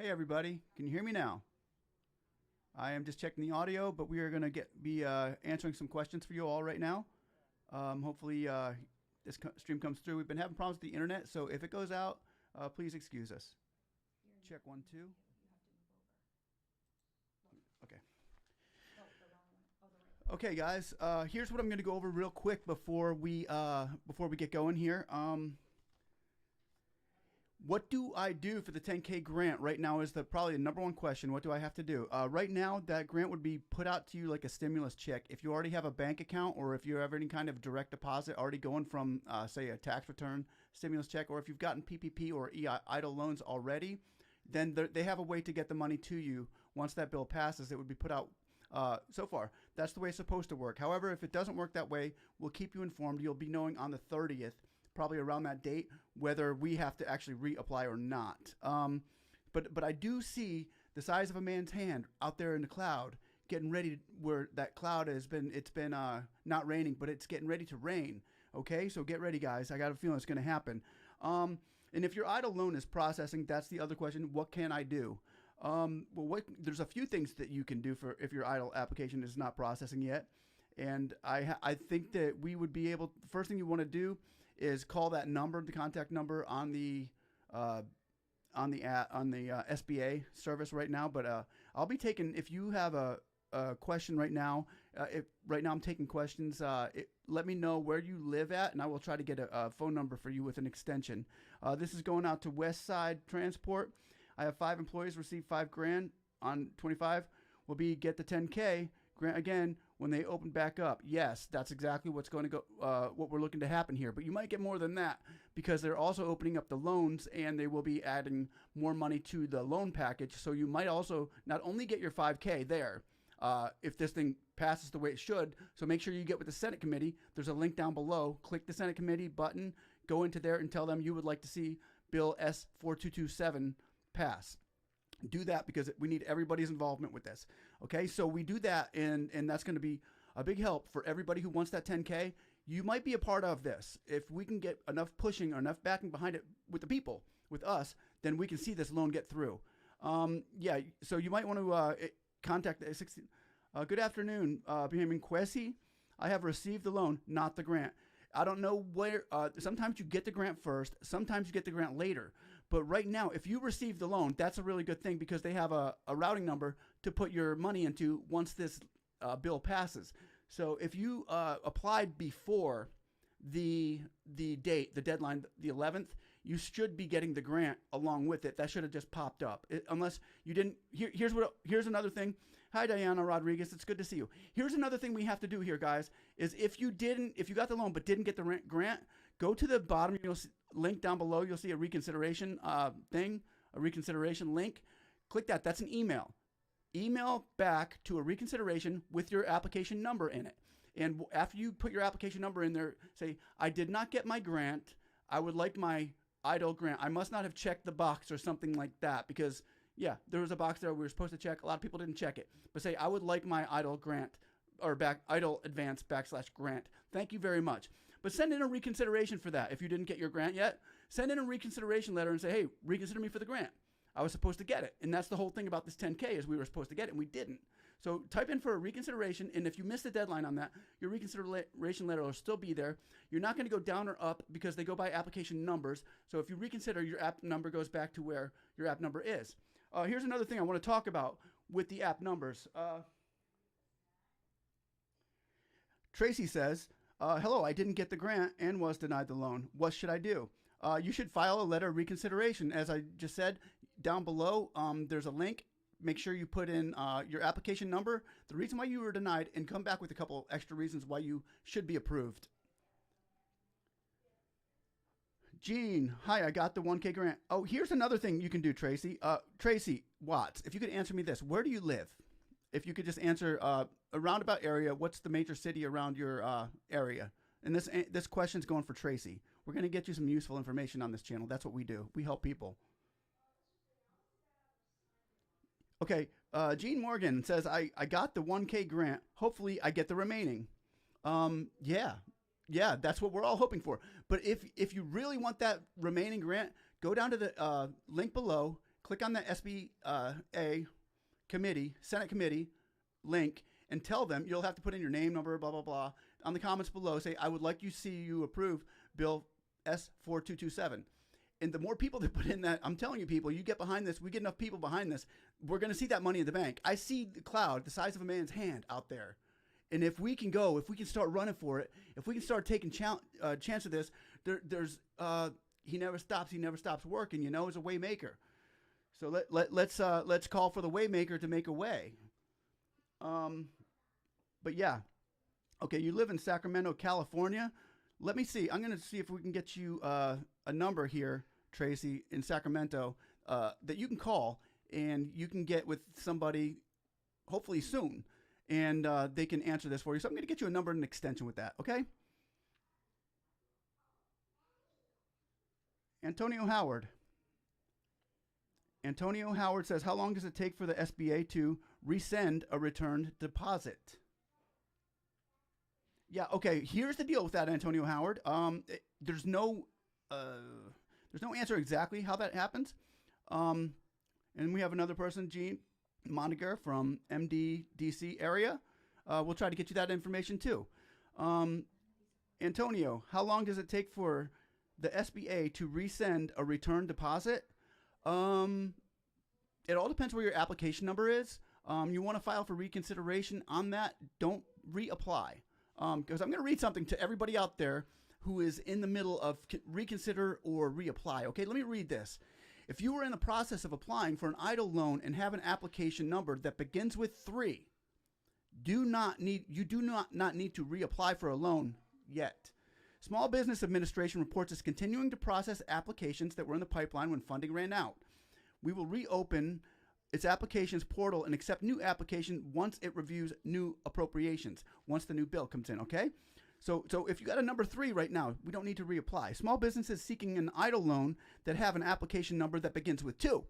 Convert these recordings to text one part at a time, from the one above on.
Hey everybody, can you hear me now? I am just checking the audio, but we are going to be answering some questions for you all right now. Hopefully this stream comes through. We've been having problems with the internet, so if it goes out, please excuse us. Check 1, 2. Okay. Okay, guys. Here's what I'm going to go over real quick before we get going here. What do I do for the 10K grant right now is probably the number one question. What do I have to do? Right now, that grant would be put out to you like a stimulus check. If you already have a bank account or if you have any kind of direct deposit already going from, say, a tax return stimulus check, or if you've gotten PPP or EIDL loans already, then they have a way to get the money to you. Once that bill passes, it would be put out. So far, that's the way it's supposed to work. However, if it doesn't work that way, we'll keep you informed. You'll be knowing on the 30th, probably around that date, whether we have to actually reapply or not. But I do see the size of a man's hand out there in the cloud getting ready where that cloud it's been not raining, but it's getting ready to rain. Okay, so get ready, guys. I got a feeling it's going to happen. And if your EIDL loan is processing, that's the other question. What can I do? There's a few things that you can do for if your EIDL application is not processing yet. And I think that we would be able, the first thing you want to do is call that number, the contact number on the SBA service right now. But I'll be taking, if you have a question right now, right now I'm taking questions, let me know where you live at, and I will try to get a phone number for you with an extension. This is going out to West Side Transport. I have 5 employees receive $5,000 on 25. Will be get the 10K grant again when they open back up. Yes, that's exactly what's going to go. What we're looking to happen here. But you might get more than that because they're also opening up the loans and they will be adding more money to the loan package. So you might also not only get your 5K there if this thing passes the way it should. So make sure you get with the Senate committee. There's a link down below. Click the Senate committee button. Go into there and tell them you would like to see Bill S4227 pass. Do that because we need everybody's involvement with this. Okay, so we do that, and that's going to be a big help for everybody who wants that 10K. You might be a part of this. If we can get enough pushing or enough backing behind it with the people, with us, then we can see this loan get through. Yeah, so you might want to contact the 16. Good afternoon, Benjamin Quincy. I have received the loan, not the grant. I don't know where, sometimes you get the grant first, sometimes you get the grant later. But right now, if you receive the loan, that's a really good thing because they have a routing number to put your money into once this bill passes. So if you applied before the date, the deadline, the 11th, you should be getting the grant along with it. That should have just popped up. Unless you didn't, here's another thing. Hi, Diana Rodriguez. It's good to see you. Here's another thing we have to do here, guys, is if you got the loan but didn't get the grant, go to the bottom, you'll see, link down below, you'll see a reconsideration thing, a reconsideration link. Click that. That's an email. Email back to a reconsideration with your application number in it. And after you put your application number in there, say, I did not get my grant. I would like my EIDL grant. I must not have checked the box or something like that because, yeah, there was a box there we were supposed to check. A lot of people didn't check it. But say, I would like my EIDL grant or EIDL advance /grant. Thank you very much. But send in a reconsideration for that. If you didn't get your grant yet, send in a reconsideration letter and say, hey, reconsider me for the grant. I was supposed to get it. And that's the whole thing about this 10K is we were supposed to get it and we didn't. So type in for a reconsideration. And if you miss the deadline on that, your reconsideration letter will still be there. You're not going to go down or up because they go by application numbers. So if you reconsider, your app number goes back to where your app number is. Here's another thing I want to talk about with the app numbers. Tracy says, hello, I didn't get the grant and was denied the loan. What should I do? You should file a letter of reconsideration. As I just said, down below, there's a link. Make sure you put in your application number, the reason why you were denied, and come back with a couple extra reasons why you should be approved. Gene, hi, I got the 1K grant. Oh, here's another thing you can do, Tracy. Tracy Watts, if you could answer me this, where do you live? If you could just answer a roundabout area, what's the major city around your area? And this question's going for Tracy. We're going to get you some useful information on this channel. That's what we do. We help people. Okay, Gene Morgan says, I got the 1K grant. Hopefully I get the remaining. Yeah, that's what we're all hoping for. But if you really want that remaining grant, go down to the link below, click on the SBA committee, Senate committee link, and tell them, you'll have to put in your name, number, blah, blah, blah. On the comments below, say, I would like to see you approve Bill S4227. And the more people that put in that, I'm telling you, people, you get behind this, we get enough people behind this, we're going to see that money in the bank. I see the cloud the size of a man's hand out there. And if we can go, if we can start running for it, if we can start taking chance of this, there's he never stops working, as a way maker. So let's call for the way maker to make a way. But yeah, okay, you live in Sacramento, California. Let me see. I'm going to see if we can get you a number here, Tracy, in Sacramento that you can call and you can get with somebody hopefully soon, and they can answer this for you. So I'm going to get you a number and an extension with that, okay? Antonio Howard. Antonio Howard says, how long does it take for the SBA to resend a returned deposit? Yeah, okay, here's the deal with that, Antonio Howard. There's no answer exactly how that happens. And we have another person, Gene Moniger from MD-DC area. We'll try to get you that information too. Antonio, how long does it take for the SBA to resend a return deposit? It all depends where your application number is. You want to file for reconsideration on that. Don't reapply. Because I'm going to read something to everybody out there who is in the middle of reconsider or reapply. Okay, let me read this. If you were in the process of applying for an EIDL loan and have an application number that begins with 3, you do not need to reapply for a loan yet. Small Business Administration reports it's continuing to process applications that were in the pipeline when funding ran out. We will reopen its applications portal and accept new application once it reviews new appropriations, once the new bill comes in, okay? So if you got a number 3 right now, we don't need to reapply. Small businesses seeking an EIDL loan that have an application number that begins with 2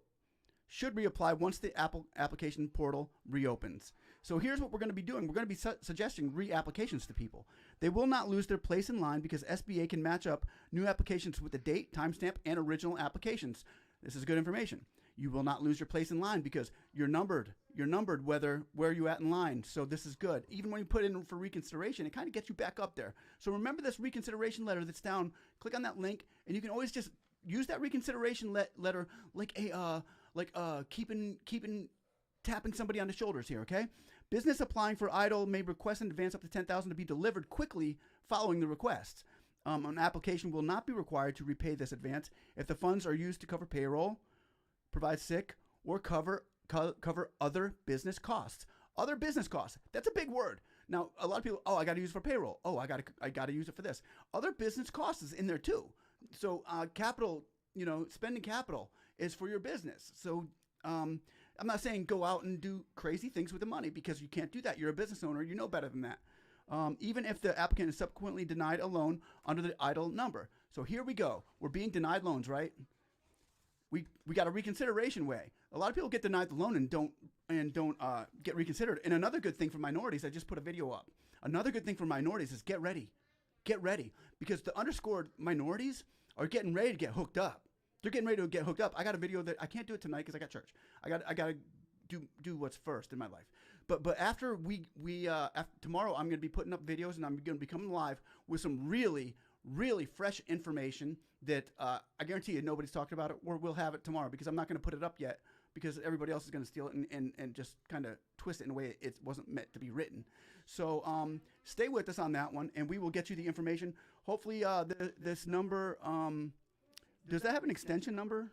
should reapply once the application portal reopens. So here's what we're going to be doing. We're going to be suggesting reapplications to people. They will not lose their place in line because SBA can match up new applications with the date, timestamp, and original applications. This is good information. You will not lose your place in line because you're numbered. You're numbered where you're at in line. So this is good. Even when you put in for reconsideration, it kind of gets you back up there. So remember this reconsideration letter that's down. Click on that link, and you can always just use that reconsideration letter like tapping somebody on the shoulders here. Okay. Business applying for EIDL may request in advance up to $10,000 to be delivered quickly following the request. An application will not be required to repay this advance if the funds are used to cover payroll, provide sick, or cover other business costs. Other business costs. That's a big word. Now, a lot of people, I got to use it for payroll. I got to use it for this. Other business costs is in there too. So capital, spending capital is for your business. So I'm not saying go out and do crazy things with the money because you can't do that. You're a business owner. You know better than that. Even if the applicant is subsequently denied a loan under the EIDL number. So here we go. We're being denied loans, right? We got a reconsideration way. A lot of people get denied the loan and don't get reconsidered. And another good thing for minorities, I just put a video up. Another good thing for minorities is get ready. Get ready. Because the underscored minorities are getting ready to get hooked up. They're getting ready to get hooked up. I got a video that I can't do it tonight because I got church. I got to do what's first in my life. But after after tomorrow, I'm going to be putting up videos and I'm going to be coming live with some really, really fresh information that I guarantee you nobody's talked about it, or we'll have it tomorrow because I'm not going to put it up yet because everybody else is going to steal it and just kind of twist it in a way it wasn't meant to be written. So stay with us on that one, and we will get you the information. Hopefully this number, does that have an extension number?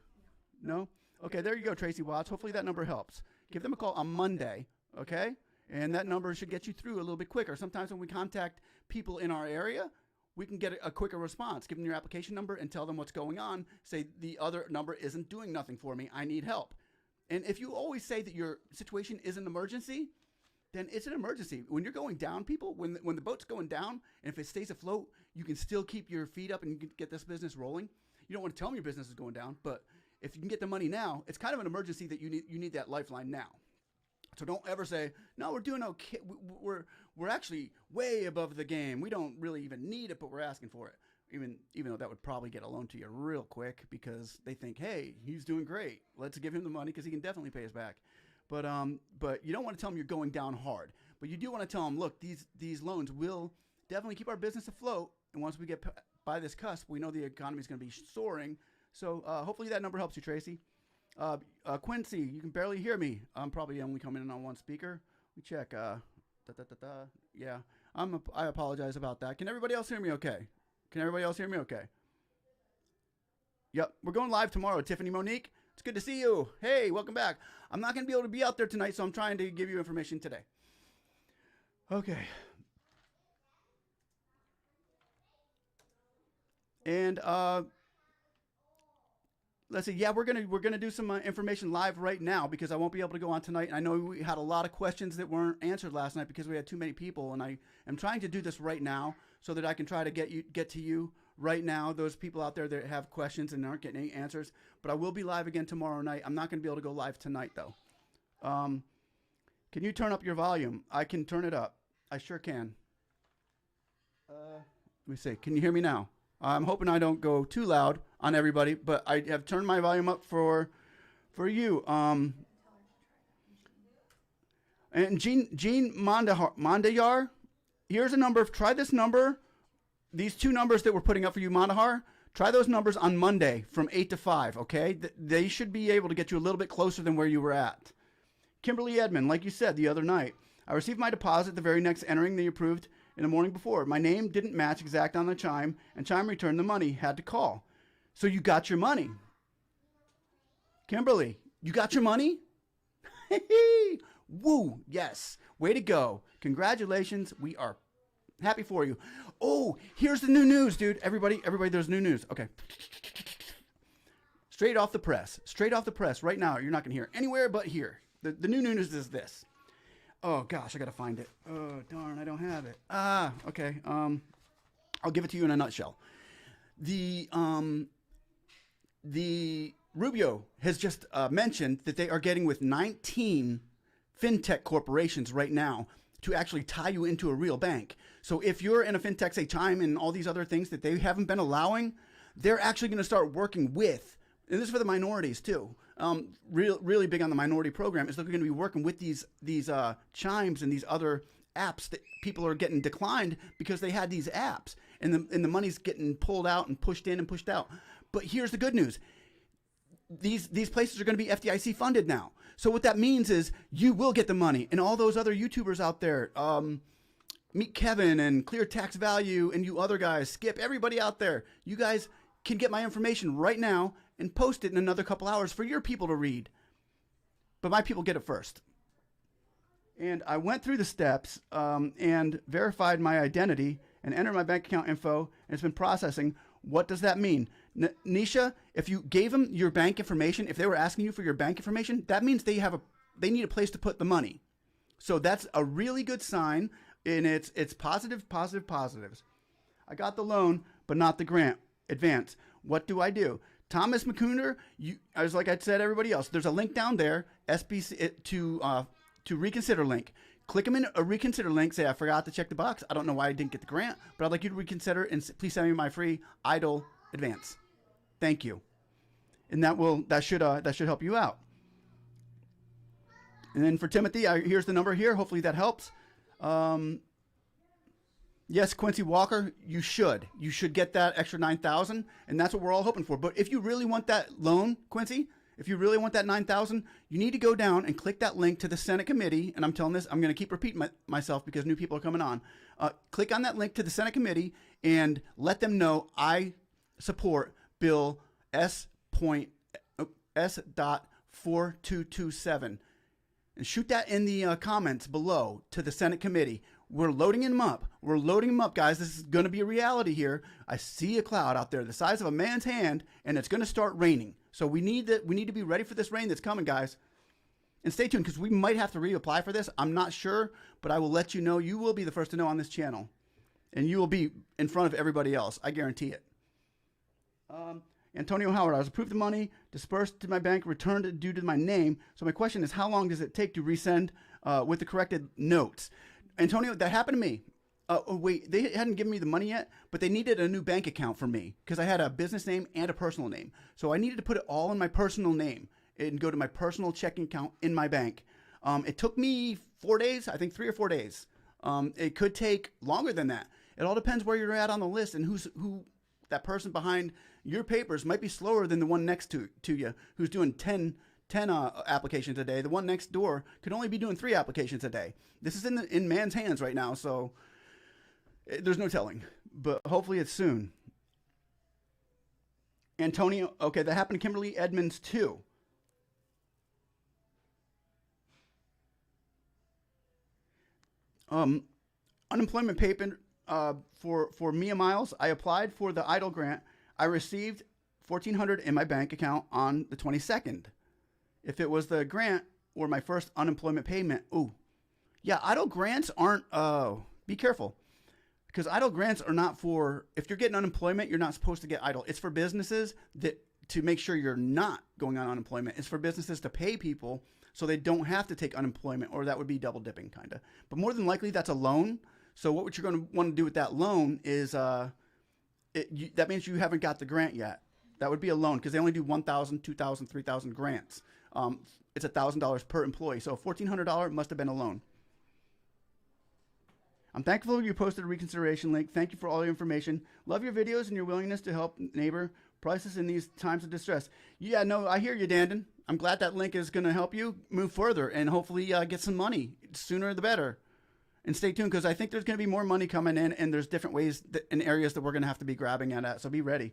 No? Okay, there you go, Tracy Watts. Hopefully that number helps. Give them a call on Monday, okay? And that number should get you through a little bit quicker. Sometimes when we contact people in our area, we can get a quicker response. Give them your application number and tell them what's going on. Say, the other number isn't doing nothing for me. I need help. And if you always say that your situation is an emergency, then it's an emergency. When you're going down, people, when the boat's going down, and if it stays afloat, you can still keep your feet up and get this business rolling. You don't want to tell them your business is going down, but if you can get the money now, it's kind of an emergency that you need that lifeline now. So don't ever say, no, we're doing okay. We're actually way above the game. We don't really even need it, but we're asking for it. even though that would probably get a loan to you real quick because they think, hey, he's doing great. Let's give him the money because he can definitely pay us back. But you don't want to tell them you're going down hard. But you do want to tell them, look, these loans will definitely keep our business afloat. And once we get by this cusp, we know the economy is going to be soaring. So hopefully that number helps you, Tracy. Quincy, you can barely hear me. I'm probably only coming in on one speaker. We check. Yeah, I apologize about that. Can everybody else hear me okay? Can everybody else hear me okay? Yep, we're going live tomorrow. Tiffany Monique, it's good to see you. Hey, welcome back. I'm not going to be able to be out there tonight, so I'm trying to give you information today. Okay. And let's see. Yeah, we're gonna do some information live right now because I won't be able to go on tonight. And I know we had a lot of questions that weren't answered last night because we had too many people. And I am trying to do this right now so that I can try to get to you right now. Those people out there that have questions and aren't getting any answers. But I will be live again tomorrow night. I'm not going to be able to go live tonight though. Can you turn up your volume? I can turn it up. I sure can. Let me see. Can you hear me now? I'm hoping I don't go too loud on everybody, but I have turned my volume up for you. And Jean Mandayar, here's a number. Try this number. These two numbers that we're putting up for you, Mandahar, try those numbers on Monday from 8 to 5, okay? They should be able to get you a little bit closer than where you were at. Kimberly Edmonds, like you said the other night, I received my deposit the very next entering the approved in the morning before. My name didn't match exact on the Chime, and Chime returned the money. Had to call. So you got your money. Kimberly, you got your money? Woo, yes. Way to go. Congratulations. We are happy for you. Oh, here's the new news, dude. Everybody, there's new news. Okay. Straight off the press. Straight off the press right now. You're not going to hear anywhere but here. The new news is this. Oh, gosh, I got to find it. Oh, darn, I don't have it. Okay. I'll give it to you in a nutshell. The Rubio has just mentioned that they are getting with 19 fintech corporations right now to actually tie you into a real bank. So if you're in a fintech, say Chime and all these other things that they haven't been allowing, they're actually going to start working with, and this is for the minorities too. Really big on the minority program is they're going to be working with these Chimes and these other apps that people are getting declined because they had these apps and the money's getting pulled out and pushed in and pushed out. But here's the good news. These places are going to be FDIC funded now. So what that means is you will get the money, and all those other YouTubers out there, Meet Kevin and Clear Tax Value and you other guys, Skip, everybody out there, you guys can get my information right now and post it in another couple hours for your people to read. But my people get it first. And I went through the steps and verified my identity and entered my bank account info, and it's been processing. What does that mean? Nisha, if you gave them your bank information, if they were asking you for your bank information, that means they need a place to put the money. So that's a really good sign, and it's positive, positive, positives. I got the loan, but not the grant advance. What do I do? Thomas McCunder, as like I said, everybody else, there's a link down there, SBC to reconsider link. Click them in a reconsider link. Say I forgot to check the box. I don't know why I didn't get the grant, but I'd like you to reconsider and please send me my free EIDL advance. Thank you, and that should help you out. And then for Timothy, here's the number here. Hopefully that helps. Yes, Quincy Walker, you should get that extra $9,000, and that's what we're all hoping for. But if you really want that loan, Quincy, if you really want that $9,000, you need to go down and click that link to the Senate committee. And I'm telling this, I'm going to keep repeating myself because new people are coming on. Click on that link to the Senate committee and let them know I support Bill S.4227. And shoot that in the comments below to the Senate committee. We're loading them up. We're loading them up, guys. This is going to be a reality here. I see a cloud out there the size of a man's hand, and it's going to start raining. So we need to be ready for this rain that's coming, guys. And stay tuned because we might have to reapply for this. I'm not sure, but I will let you know. You will be the first to know on this channel, and you will be in front of everybody else. I guarantee it. Antonio Howard, I was approved the money, dispersed to my bank, returned due to my name. So my question is, how long does it take to resend with the corrected notes? Antonio, that happened to me. Oh, wait, they hadn't given me the money yet, but they needed a new bank account for me because I had a business name and a personal name. So I needed to put it all in my personal name and go to my personal checking account in my bank. It took me 4 days, I think 3 or 4 days. It could take longer than that. It all depends where you're at on the list and who that person behind your papers might be slower than the one next to you who's doing 10 applications a day. The one next door could only be doing 3 applications a day. This is in man's hands right now, so there's no telling. But hopefully it's soon. Antonio, okay, that happened to Kimberly Edmonds too. Unemployment payment for Mia Miles. I applied for the EIDL grant. I received $1,400 in my bank account on the 22nd. If it was the grant or my first unemployment payment, ooh, yeah, EIDL grants aren't. Be careful, because EIDL grants are not for. If you're getting unemployment, you're not supposed to get EIDL. It's for businesses to make sure you're not going on unemployment. It's for businesses to pay people so they don't have to take unemployment, or that would be double dipping, kind of. But more than likely, that's a loan. So what you're going to want to do with that loan is that means you haven't got the grant yet. That would be a loan because they only do 1,000, 2,000, 3,000 grants. It's $1,000 per employee. So $1,400 must have been a loan. I'm thankful you posted a reconsideration link. Thank you for all your information. Love your videos and your willingness to help neighbor prices in these times of distress. Yeah, no, I hear you, Dandon. I'm glad that link is going to help you move further and hopefully get some money. Sooner the better. And stay tuned because I think there's going to be more money coming in and there's different ways and areas that we're going to have to be grabbing at. So be ready.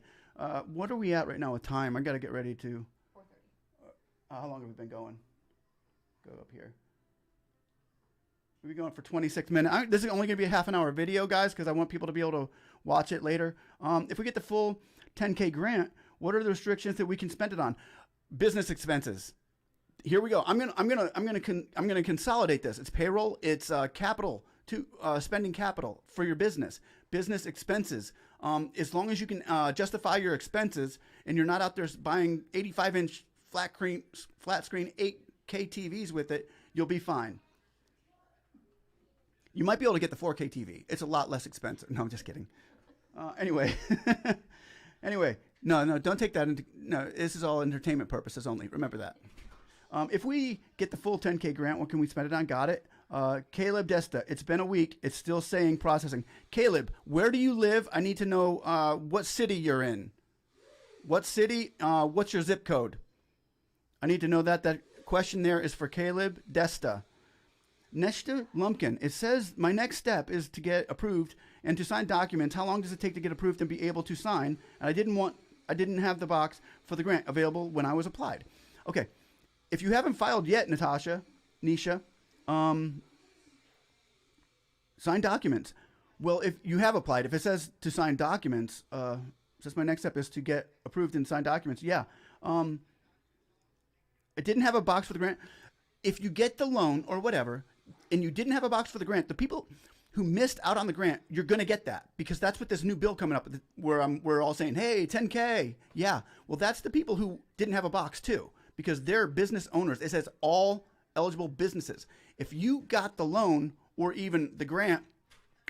What are we at right now with time? I got to get ready to. 4:30. How long have we been going? Go up here. We'll be going for 26 minutes. This is only going to be a half an hour video, guys, because I want people to be able to watch it later. If we get the full 10K grant, what are the restrictions that we can spend it on? Business expenses. Here we go. I'm gonna consolidate this. It's payroll. It's capital to spending capital for your business. Business expenses. As long as you can justify your expenses and you're not out there buying 85-inch flat screen 8K TVs with it, you'll be fine. You might be able to get the 4K TV. It's a lot less expensive. No, I'm just kidding. Anyway, no, don't take that into. No, this is all entertainment purposes only. Remember that. If we get the full 10K grant, what can we spend it on? Got it. Caleb Desta, it's been a week. It's still saying processing. Caleb, where do you live? I need to know what city you're in. What city? What's your zip code? I need to know that. That question there is for Caleb Desta. Neshta Lumpkin, it says my next step is to get approved and to sign documents. How long does it take to get approved and be able to sign? And I didn't have the box for the grant available when I was applied. Okay. If you haven't filed yet, Nisha, sign documents. Well, if you have applied, if it says to sign documents, it says my next step is to get approved and sign documents. Yeah. It didn't have a box for the grant. If you get the loan or whatever, and you didn't have a box for the grant, the people who missed out on the grant, you're going to get that because that's what this new bill coming up where we're all saying, hey, 10K. Yeah. Well, that's the people who didn't have a box too. Because they're business owners. It says all eligible businesses. If you got the loan or even the grant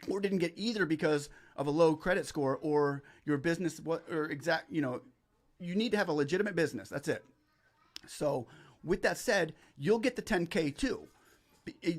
or didn't get either because of a low credit score or your business, you need to have a legitimate business. That's it. So with that said, you'll get the 10K too.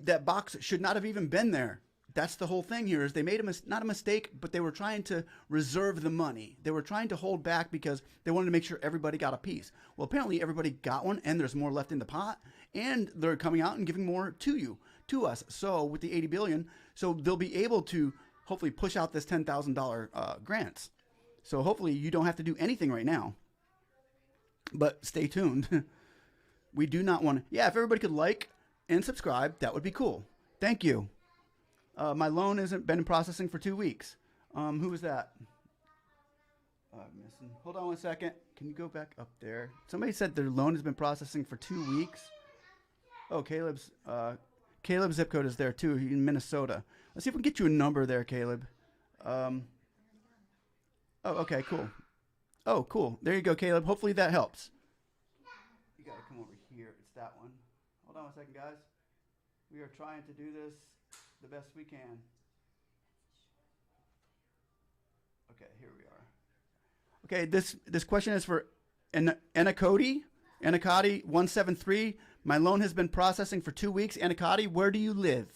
That box should not have even been there. That's the whole thing here is they made not a mistake, but they were trying to reserve the money. They were trying to hold back because they wanted to make sure everybody got a piece. Well, apparently everybody got one and there's more left in the pot and they're coming out and giving more to us. So with the 80 billion, so they'll be able to hopefully push out this $10,000 grants. So hopefully you don't have to do anything right now, but stay tuned. We do not want to, if everybody could like and subscribe, that would be cool. Thank you. My loan hasn't been in processing for 2 weeks. Who was that? Missing. Hold on 1 second. Can you go back up there? Somebody said their loan has been processing for 2 weeks. Oh, Caleb's zip code is there too. He's in Minnesota. Let's see if we can get you a number there, Caleb. Oh, okay, cool. Oh, cool. There you go, Caleb. Hopefully that helps. You gotta come over here. It's that one. Hold on 1 second, guys. We are trying to do this the best we can. Okay, here we are. Okay, this question is for Anacoti 173. My loan has been processing for 2 weeks. Anacoti, where do you live?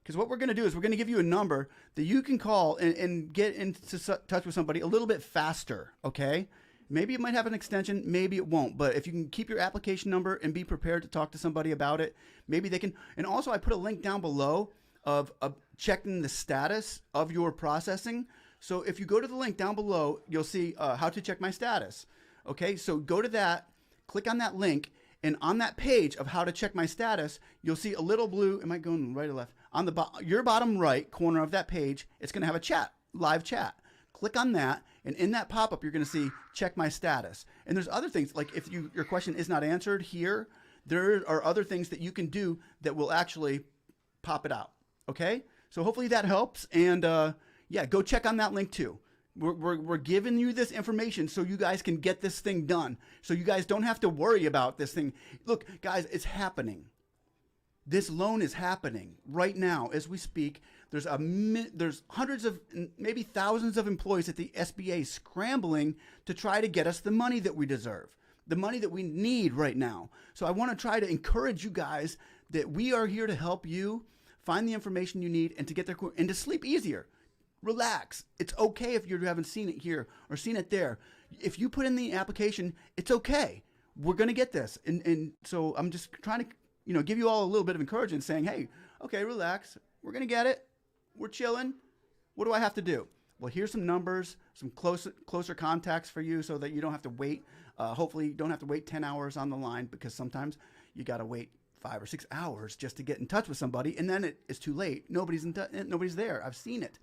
Because what we're going to do is we're going to give you a number that you can call and get into touch with somebody a little bit faster, okay? Maybe it might have an extension, maybe it won't. But if you can keep your application number and be prepared to talk to somebody about it, maybe they can. And also I put a link down below of checking the status of your processing. So if you go to the link down below, you'll see how to check my status. Okay, so go to that, click on that link, and on that page of how to check my status, you'll see a little blue, am I going right or left? On the your bottom right corner of that page, it's going to have a chat, live chat. Click on that, and in that pop-up, you're going to see check my status. And there's other things, like if your question is not answered here, there are other things that you can do that will actually pop it out, okay? So hopefully that helps, and yeah, go check on that link too. We're giving you this information so you guys can get this thing done, so you guys don't have to worry about this thing. Look, guys, it's happening. This loan is happening right now as we speak. There's hundreds of, maybe thousands of employees at the SBA scrambling to try to get us the money that we deserve, the money that we need right now. So I want to try to encourage you guys that we are here to help you find the information you need and to get there and to sleep easier. Relax. It's okay if you haven't seen it here or seen it there. If you put in the application, it's okay. We're going to get this. And so I'm just trying to, give you all a little bit of encouragement saying, hey, okay, relax. We're going to get it. We're chilling. What do I have to do? Well, here's some numbers, some closer contacts for you so that you don't have to wait. Hopefully you don't have to wait 10 hours on the line, because sometimes you got to wait 5 or 6 hours just to get in touch with somebody. And then it's too late. Nobody's there. I've seen it.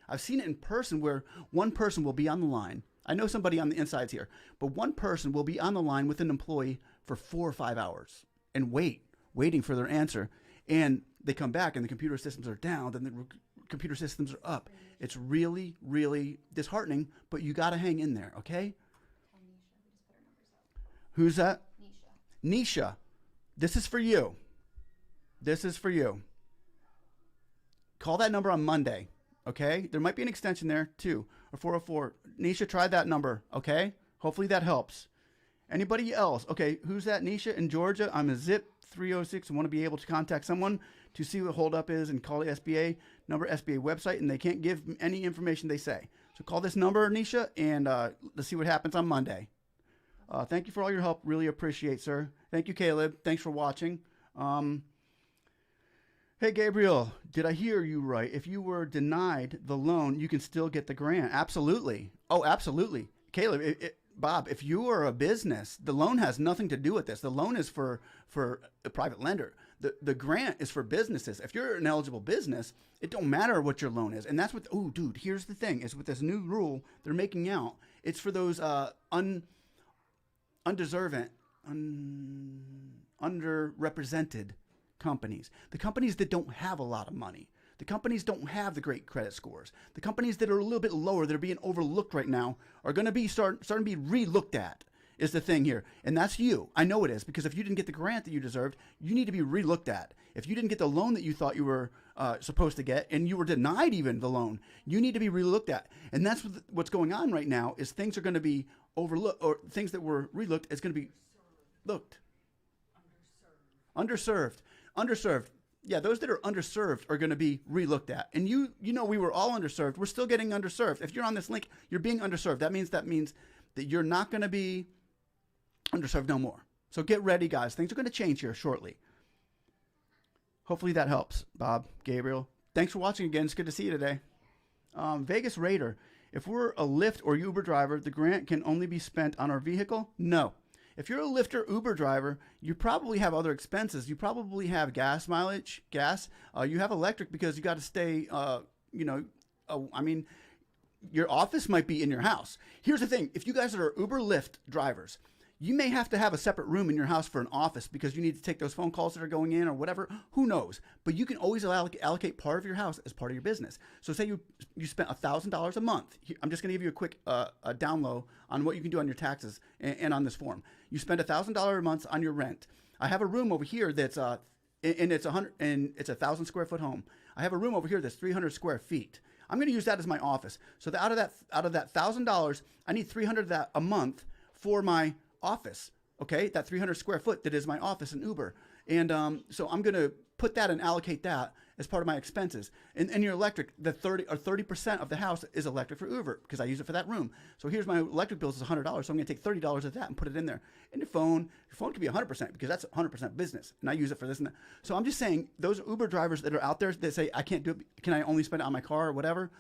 I've seen it in person where one person will be on the line. I know somebody on the insides here, but one person will be on the line with an employee for 4 or 5 hours and waiting for their answer. And they come back and the computer systems are down, then the computer systems are up. It's really, really disheartening, but you got to hang in there, okay? Who's that? Nisha. This is for you. This is for you. Call that number on Monday. Okay, there might be an extension there too, or 404. Nisha, try that number, okay? Hopefully that helps. Anybody else? Okay, who's that? Nisha in Georgia. I'm a zip 306 and want to be able to contact someone to see what holdup is and call the SBA number, SBA website, and they can't give any information they say. So call this number, Nisha, and let's see what happens on Monday. Thank you for all your help. Really appreciate, sir. Thank you, Caleb. Thanks for watching. Hey, Gabriel, did I hear you right? If you were denied the loan, you can still get the grant. Absolutely. Oh, absolutely. Caleb, Bob, if you are a business, the loan has nothing to do with this. The loan is for a private lender. The grant is for businesses. If you're an eligible business, it don't matter what your loan is. And that's what, oh, dude, here's the thing, is with this new rule they're making out, it's for those underrepresented companies, the companies that don't have a lot of money, the companies don't have the great credit scores, the companies that are a little bit lower, that are being overlooked right now, are going to be starting to be re-looked at, is the thing here. And that's you. I know it is, because if you didn't get the grant that you deserved, you need to be re-looked at. If you didn't get the loan that you thought you were supposed to get, and you were denied even the loan, you need to be re-looked at. And that's what's going on right now, is things are going to be overlooked, or things that were re-looked is going to be looked. Underserved. Yeah, those that are underserved are going to be re-looked at. And you know, we were all underserved. We're still getting underserved. If you're on this link, you're being underserved. That means that you're not going to be underserved no more. So get ready, guys. Things are going to change here shortly. Hopefully that helps, Bob, Gabriel. Thanks for watching again. It's good to see you today. Vegas Raider. If we're a Lyft or Uber driver, the grant can only be spent on our vehicle? No. If you're a Lyft or Uber driver, you probably have other expenses. You probably have gas mileage, you have electric, because you got to stay, I mean, your office might be in your house. Here's the thing. If you guys are Uber, Lyft drivers, you may have to have a separate room in your house for an office, because you need to take those phone calls that are going in or whatever. Who knows? But you can always allocate part of your house as part of your business. So say you spent $1,000 a month. I'm just going to give you a quick down low on what you can do on your taxes and on this form. You spend $1,000 a month on your rent. I have a room over here that's and it's 1,000 square foot home. I have a room over here that's 300 square feet. I'm going to use that as my office. So out of that $1,000, I need 300 of that a month for my office. Okay, that 300 square foot that is my office in Uber. And so I'm going to put that and allocate that as part of my expenses. And your electric, the 30% of the house is electric for Uber because I use it for that room. So here's my electric bill is $100. So I'm going to take $30 of that and put it in there. And your phone can be 100% because that's 100% business. And I use it for this and that. So I'm just saying those Uber drivers that are out there that say, I can't do it. Can I only spend it on my car or whatever?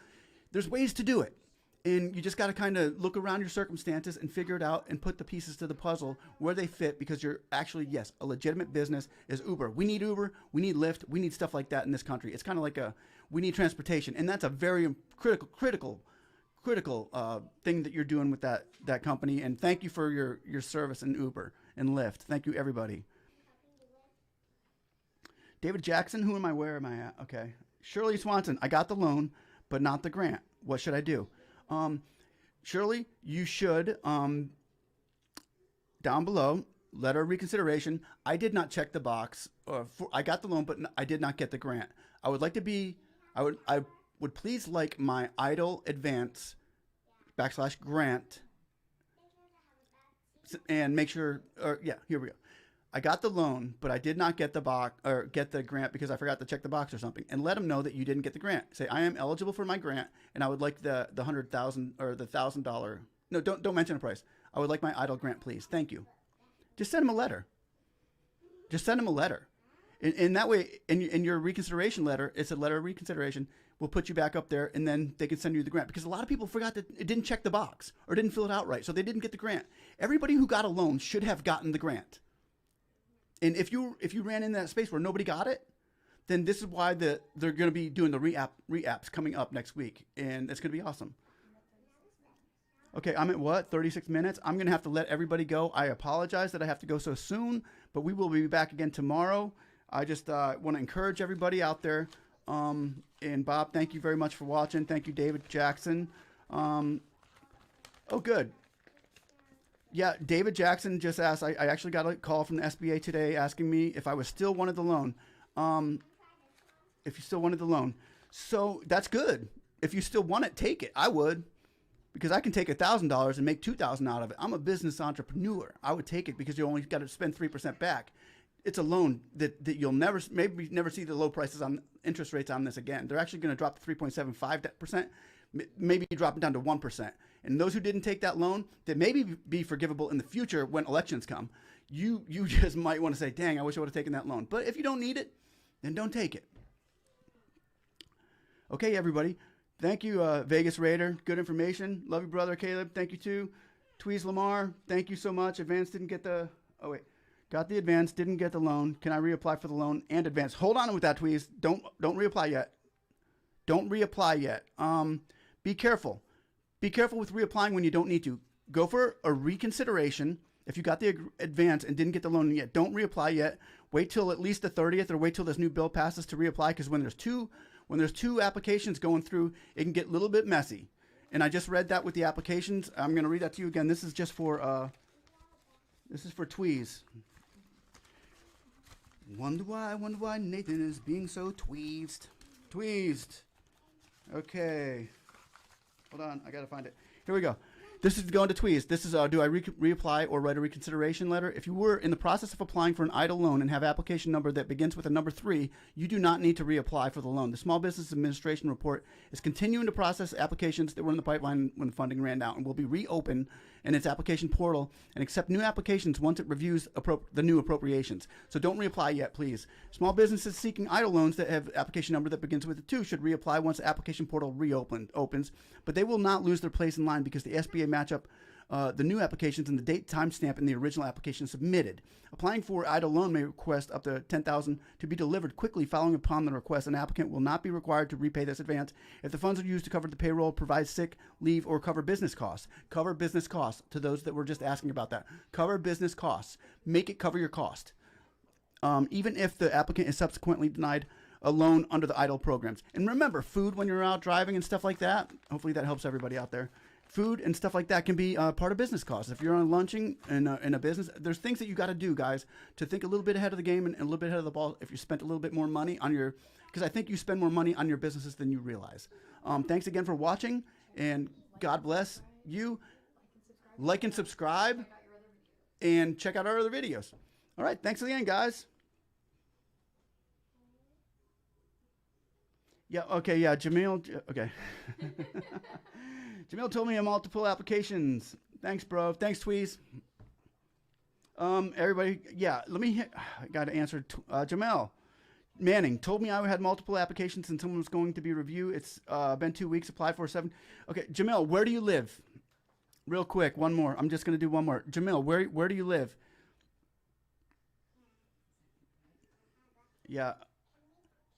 There's ways to do it. And you just got to kind of look around your circumstances and figure it out and put the pieces to the puzzle where they fit because you're actually, yes, a legitimate business is Uber. We need Uber. We need Lyft. We need stuff like that in this country. It's kind of like we need transportation. And that's a very critical thing that you're doing with that company. And thank you for your service in Uber and Lyft. Thank you, everybody. David Jackson, who am I? Where am I at? Okay. Shirley Swanson, I got the loan, but not the grant. What should I do? Shirley, you should, down below, letter of reconsideration. I did not check the box. I got the loan, but I did not get the grant. I would please like my EIDL advance / grant and make sure, here we go. I got the loan, but I did not get the box or get the grant because I forgot to check the box or something. And let them know that you didn't get the grant. Say I am eligible for my grant, and I would like the $100,000 or the $1,000. No, don't mention a price. I would like my EIDL grant, please. Thank you. Just send them a letter. And that way, in your reconsideration letter, it's a letter of reconsideration. We'll put you back up there, and then they can send you the grant. Because a lot of people forgot that it didn't check the box or didn't fill it out right, so they didn't get the grant. Everybody who got a loan should have gotten the grant. And if you ran in that space where nobody got it, then this is why they're going to be doing the re-apps coming up next week, and it's going to be awesome. Okay, I'm at what? 36 minutes? I'm going to have to let everybody go. I apologize that I have to go so soon, but we will be back again tomorrow. I just want to encourage everybody out there. And Bob, thank you very much for watching. Thank you, David Jackson. Oh, good. Yeah, David Jackson just asked, I actually got a call from the SBA today asking me if I was still wanted the loan. If you still wanted the loan. So that's good. If you still want it, take it. I would, because I can take $1,000 and make $2,000 out of it. I'm a business entrepreneur. I would take it because you only got to spend 3% back. It's a loan that you'll never see the low prices on interest rates on this again. They're actually going to drop to 3.75%, maybe drop it down to 1%. And those who didn't take that loan, that maybe be forgivable in the future when elections come. You just might want to say, dang, I wish I would have taken that loan. But if you don't need it, then don't take it. Okay, everybody. Thank you, Vegas Raider. Good information. Love you, brother Caleb. Thank you, too. Tweez Lamar, thank you so much. Advance didn't get the... Oh, wait. Got the advance, didn't get the loan. Can I reapply for the loan and advance? Hold on with that, Tweez. Don't reapply yet. Don't reapply yet. Be careful. Be careful with reapplying when you don't need to. Go for a reconsideration. If you got the advance and didn't get the loan yet, don't reapply yet. Wait till at least the 30th or wait till this new bill passes to reapply, because when there's two applications going through, it can get a little bit messy. And I just read that with the applications. I'm going to read that to you again. This is just for Tweez. Wonder why Nathan is being so tweezed. Okay. Hold on, I gotta find it. Here we go. This is going to Tweez. This is, do I reapply or write a reconsideration letter? If you were in the process of applying for an EIDL loan and have application number that begins with a number 3, you do not need to reapply for the loan. The Small Business Administration report is continuing to process applications that were in the pipeline when the funding ran out and will be reopened in its application portal and accept new applications once it reviews the new appropriations. So don't reapply yet, please. Small businesses seeking EIDL loans that have application number that begins with a 2 should reapply once the application portal opens, but they will not lose their place in line because the SBA match up the new applications and the date timestamp in the original application submitted. Applying for EIDL loan may request up to $10,000 to be delivered quickly following upon the request. An applicant will not be required to repay this advance if the funds are used to cover the payroll, provide sick leave, or cover business costs. Cover business costs, to those that were just asking about that. Cover business costs. Make it cover your cost. Even if the applicant is subsequently denied a loan under the EIDL programs. And remember, food when you're out driving and stuff like that. Hopefully that helps everybody out there. food and stuff like that can be part of business costs. If you're on lunching in a business, there's things that you got to do, guys, to think a little bit ahead of the game and a little bit ahead of the ball. If you spent a little bit more money on your, because I think you spend more money on your businesses than you realize. Thanks again for watching, and God bless you. Like and subscribe, and check out our other videos. All right, thanks again, guys. Yeah, okay, yeah, Jamil, okay. Jamil told me I have multiple applications. Thanks, bro. Thanks, Tweez. Everybody, yeah, I got to answer. Jamel Manning told me I had multiple applications and someone was going to be reviewed. It's been 2 weeks, applied for 7. Okay, Jamel, where do you live? Real quick, one more. I'm just going to do one more. Jamil, where do you live? Yeah.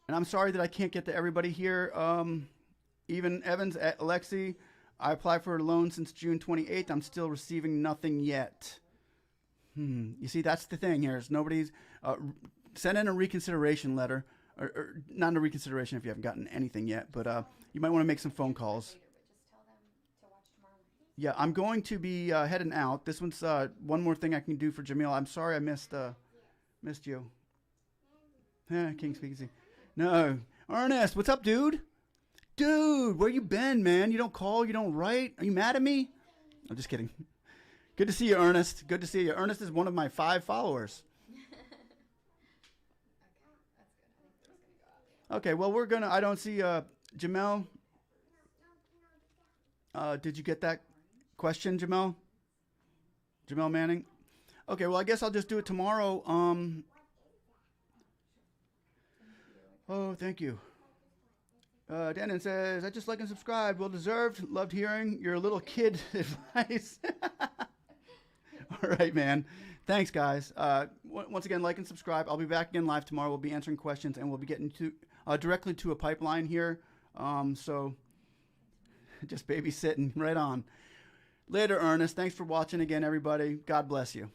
And I'm sorry that I can't get to everybody here. Even Evans, Alexi, I applied for a loan since June 28th. I'm still receiving nothing yet. You see, that's the thing here is nobody's send in a reconsideration letter, or not a reconsideration if you haven't gotten anything yet, but you might want to make some phone calls. Yeah, I'm going to be heading out. This one's one more thing I can do for Jamil. I'm sorry I missed you. King Speakeasy. No. Ernest, what's up, dude? Dude, where you been, man? You don't call, you don't write. Are you mad at me? I'm just kidding. Good to see you, Ernest. Good to see you. Ernest is one of my 5 followers. Okay, well, we're going to, I don't see Jamel. Did you get that question, Jamel? Jamel Manning? Okay, well, I guess I'll just do it tomorrow. Oh, thank you. Denon says, I just like and subscribe. Well deserved. Loved hearing your little kid advice. All right, man. Thanks, guys. Once again, like and subscribe. I'll be back again live tomorrow. We'll be answering questions, and we'll be getting to directly to a pipeline here. So just babysitting right on. Later, Ernest. Thanks for watching again, everybody. God bless you.